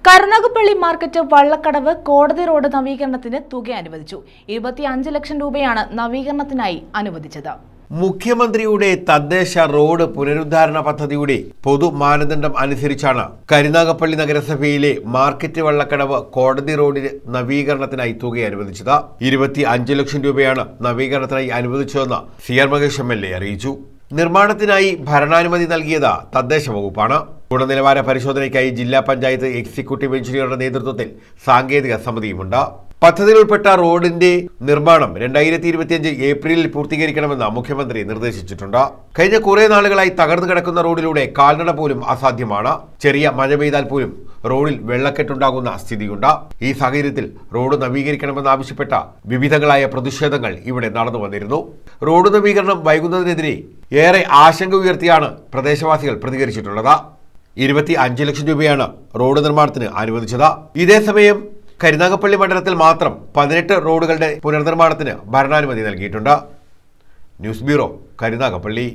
Karunagappally market Vallakkadavu കോടതി road നവീകരണത്തിന് തുക അനുവദിച്ചു. 25 ലക്ഷം രൂപയാണ് നവീകരണത്തിനായി അനുവദിച്ചത്. മുഖ്യമന്ത്രിയുടെ തദ്ദേശ റോഡ് പുനരുദ്ധാരണ പദ്ധതിയുടെ പൊതു മാനദണ്ഡം അനുസരിച്ചാണ് കരുനാഗപ്പള്ളി നഗരസഭയിലെ മാർക്കറ്റ് വള്ളക്കടവ് കോടതി റോഡിന് നവീകരണത്തിനായി തുക അനുവദിച്ചത്. 25 ലക്ഷം രൂപയാണ് നവീകരണത്തിനായി അനുവദിച്ചതെന്ന് CR മഹേഷ് MLA അറിയിച്ചു. നിർമ്മാണത്തിനായി ഭരണാനുമതി നൽകിയത് തദ്ദേശ വകുപ്പാണ്. ഗുണനിലവാര പരിശോധനയ്ക്കായി ജില്ലാ പഞ്ചായത്ത് എക്സിക്യൂട്ടീവ് എഞ്ചിനീയറുടെ നേതൃത്വത്തിൽ സാങ്കേതിക സമിതിയുമുണ്ട്. പദ്ധതിയിൽ ഉൾപ്പെട്ട റോഡിന്റെ നിർമ്മാണം 2025 ഏപ്രിലിൽ പൂർത്തീകരിക്കണമെന്ന് മുഖ്യമന്ത്രി നിർദ്ദേശിച്ചിട്ടുണ്ട്. കഴിഞ്ഞ കുറെ നാളുകളായി തകർന്നു കിടക്കുന്ന റോഡിലൂടെ കാൽനട പോലും അസാധ്യമാണ്. ചെറിയ മഴ പെയ്താൽ പോലും റോഡിൽ വെള്ളക്കെട്ടുണ്ടാകുന്ന സ്ഥിതിയുണ്ട്. ഈ സാഹചര്യത്തിൽ റോഡ് നവീകരിക്കണമെന്നാവശ്യപ്പെട്ട വിവിധങ്ങളായ പ്രതിഷേധങ്ങൾ ഇവിടെ നടന്നു വന്നിരുന്നു. റോഡ് നവീകരണം വൈകുന്നതിനെതിരെ ഏറെ ആശങ്ക ഉയർത്തിയാണ് പ്രദേശവാസികൾ പ്രതികരിച്ചിട്ടുള്ളത്. 25 ലക്ഷം രൂപയാണ് റോഡ് നിർമ്മാണത്തിന് അനുവദിച്ചത്. ഇതേസമയം കരുനാഗപ്പള്ളി മണ്ഡലത്തിൽ മാത്രം 18 റോഡുകളുടെ പുനർനിർമ്മാണത്തിന് ഭരണാനുമതി നൽകിയിട്ടുണ്ട്. News bureau, Karunagappally.